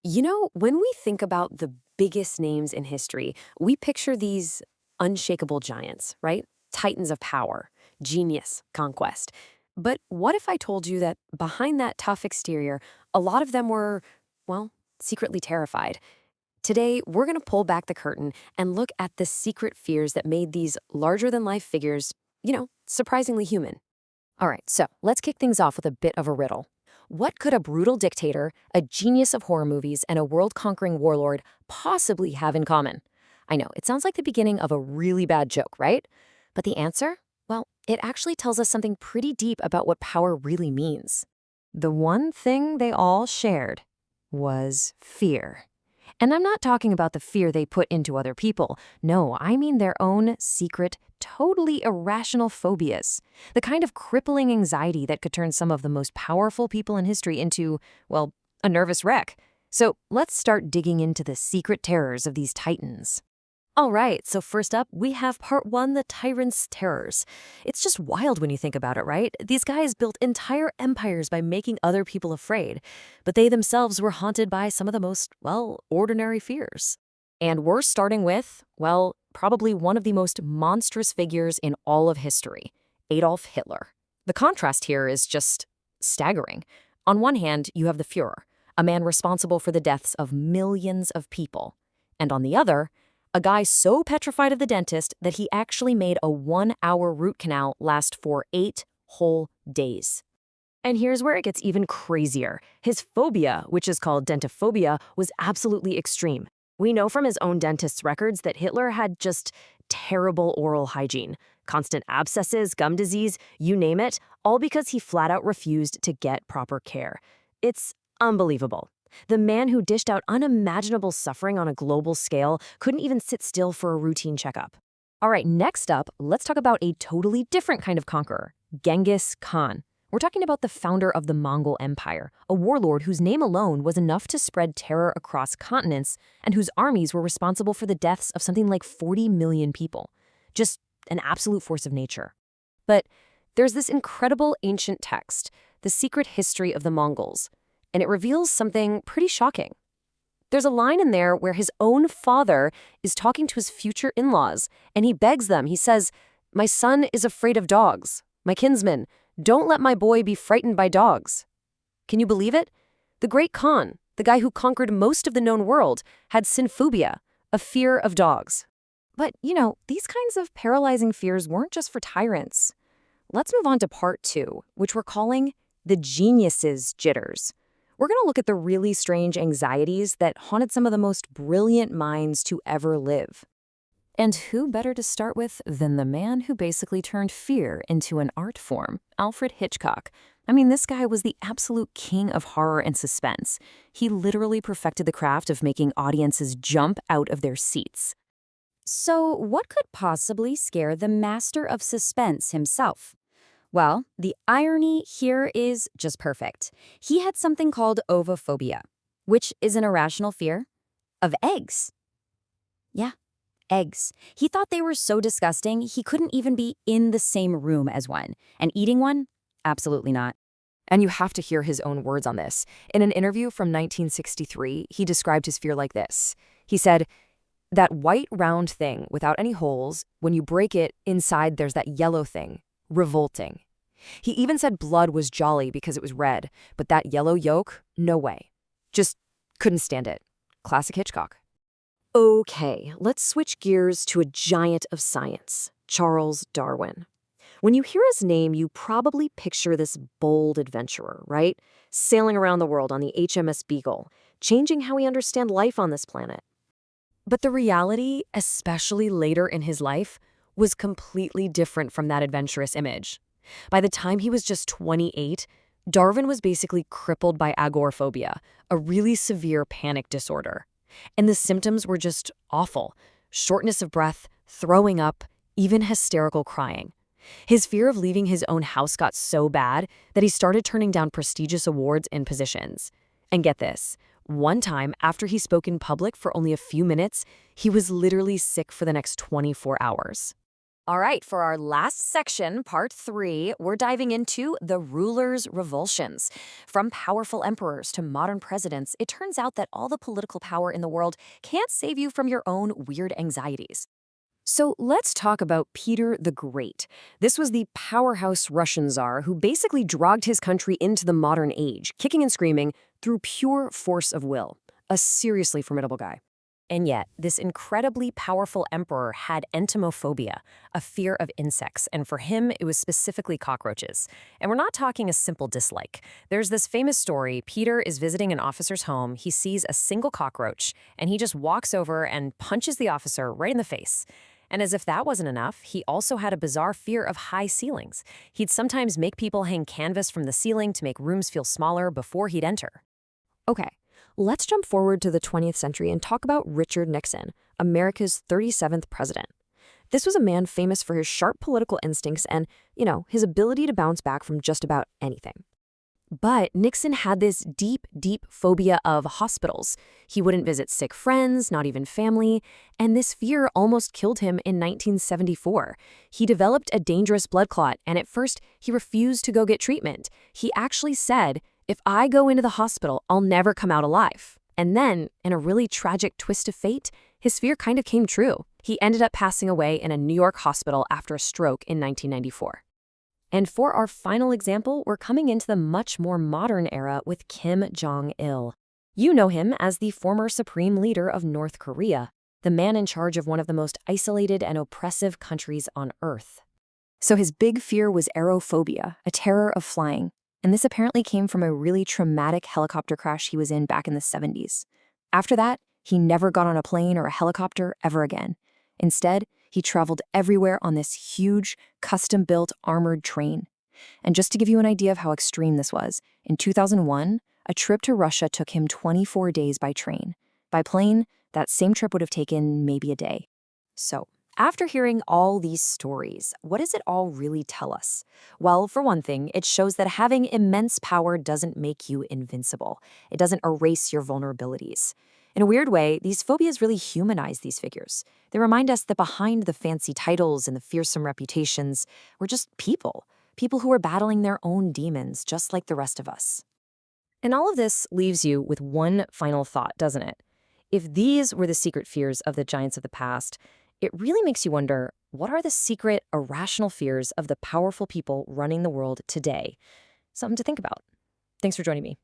When we think about the biggest names in history, we picture these unshakable giants, right? Titans of power, genius, conquest. But what if I told you that behind that tough exterior, a lot of them were, well, secretly terrified? Today, we're going to pull back the curtain and look at the secret fears that made these larger than life figures, surprisingly human. All right, so let's kick things off with a bit of a riddle. What could a brutal dictator, a genius of horror movies, and a world conquering warlord possibly have in common? I know, it sounds like the beginning of a really bad joke, right? But the answer? Well, it actually tells us something pretty deep about what power really means. The one thing they all shared was fear. And I'm not talking about the fear they put into other people. No, I mean their own secret, totally irrational phobias. The kind of crippling anxiety that could turn some of the most powerful people in history into, well, a nervous wreck. So let's start digging into the secret terrors of these titans. All right, so first up, we have part one, the tyrant's terrors. It's just wild when you think about it, right? These guys built entire empires by making other people afraid, but they themselves were haunted by some of the most, well, ordinary fears. And we're starting with, well, probably one of the most monstrous figures in all of history, Adolf Hitler. The contrast here is just staggering. On one hand, you have the Fuhrer, a man responsible for the deaths of millions of people. And on the other, a guy so petrified of the dentist that he actually made a 1-hour root canal last for 8 whole days. And here's where it gets even crazier. His phobia, which is called dentophobia, was absolutely extreme. We know from his own dentist's records that Hitler had just terrible oral hygiene. Constant abscesses, gum disease, you name it, all because he flat out refused to get proper care. It's unbelievable. The man who dished out unimaginable suffering on a global scale couldn't even sit still for a routine checkup. All right, next up, let's talk about a totally different kind of conqueror, Genghis Khan. We're talking about the founder of the Mongol Empire, a warlord whose name alone was enough to spread terror across continents and whose armies were responsible for the deaths of something like 40 million people. Just an absolute force of nature. But there's this incredible ancient text, The Secret History of the Mongols, and it reveals something pretty shocking. There's a line in there where his own father is talking to his future in-laws, and he begs them. He says, "My son is afraid of dogs. My kinsmen, don't let my boy be frightened by dogs." Can you believe it? The great Khan, the guy who conquered most of the known world, had synphobia, a fear of dogs. But, these kinds of paralyzing fears weren't just for tyrants. Let's move on to part two, which we're calling the genius's jitters. We're going to look at the really strange anxieties that haunted some of the most brilliant minds to ever live. And who better to start with than the man who basically turned fear into an art form, Alfred Hitchcock. I mean, this guy was the absolute king of horror and suspense. He literally perfected the craft of making audiences jump out of their seats. So, what could possibly scare the master of suspense himself? Well, the irony here is just perfect. He had something called ovophobia, which is an irrational fear of eggs. Yeah, eggs. He thought they were so disgusting, he couldn't even be in the same room as one. And eating one? Absolutely not. And you have to hear his own words on this. In an interview from 1963, he described his fear like this. He said, "That white round thing without any holes, when you break it, inside there's that yellow thing. Revolting." He even said blood was jolly because it was red, but that yellow yolk, no way. Just couldn't stand it. Classic Hitchcock. Okay, let's switch gears to a giant of science, Charles Darwin. When you hear his name, you probably picture this bold adventurer, right? Sailing around the world on the HMS Beagle, changing how we understand life on this planet. But the reality, especially later in his life, was completely different from that adventurous image. By the time he was just 28, Darwin was basically crippled by agoraphobia, a really severe panic disorder. And the symptoms were just awful. Shortness of breath, throwing up, even hysterical crying. His fear of leaving his own house got so bad that he started turning down prestigious awards and positions. And get this, one time after he spoke in public for only a few minutes, he was literally sick for the next 24 hours. All right, for our last section, part 3, we're diving into the rulers' revulsions. From powerful emperors to modern presidents, it turns out that all the political power in the world can't save you from your own weird anxieties. So let's talk about Peter the Great. This was the powerhouse Russian czar who basically dragged his country into the modern age, kicking and screaming through pure force of will. A seriously formidable guy. And yet, this incredibly powerful emperor had entomophobia, a fear of insects, and for him, it was specifically cockroaches. And we're not talking a simple dislike. There's this famous story. Peter is visiting an officer's home, he sees a single cockroach, and he just walks over and punches the officer right in the face. And as if that wasn't enough, he also had a bizarre fear of high ceilings. He'd sometimes make people hang canvas from the ceiling to make rooms feel smaller before he'd enter. Okay, let's jump forward to the 20th century and talk about Richard Nixon, America's 37th president. This was a man famous for his sharp political instincts and, his ability to bounce back from just about anything. But Nixon had this deep, deep phobia of hospitals. He wouldn't visit sick friends, not even family, and this fear almost killed him in 1974. He developed a dangerous blood clot, and at first, he refused to go get treatment. He actually said, "If I go into the hospital, I'll never come out alive." And then, in a really tragic twist of fate, his fear kind of came true. He ended up passing away in a New York hospital after a stroke in 1994. And for our final example, we're coming into the much more modern era with Kim Jong-il. You know him as the former supreme leader of North Korea, the man in charge of one of the most isolated and oppressive countries on Earth. So his big fear was aerophobia, a terror of flying. And this apparently came from a really traumatic helicopter crash he was in back in the 70s. After that, he never got on a plane or a helicopter ever again. Instead, he traveled everywhere on this huge, custom-built armored train. And just to give you an idea of how extreme this was, in 2001, a trip to Russia took him 24 days by train. By plane, that same trip would have taken maybe a day. So, after hearing all these stories, what does it all really tell us? Well, for one thing, it shows that having immense power doesn't make you invincible. It doesn't erase your vulnerabilities. In a weird way, these phobias really humanize these figures. They remind us that behind the fancy titles and the fearsome reputations, we're just people. People who are battling their own demons, just like the rest of us. And all of this leaves you with one final thought, doesn't it? If these were the secret fears of the giants of the past, it really makes you wonder, what are the secret, irrational fears of the powerful people running the world today? Something to think about. Thanks for joining me.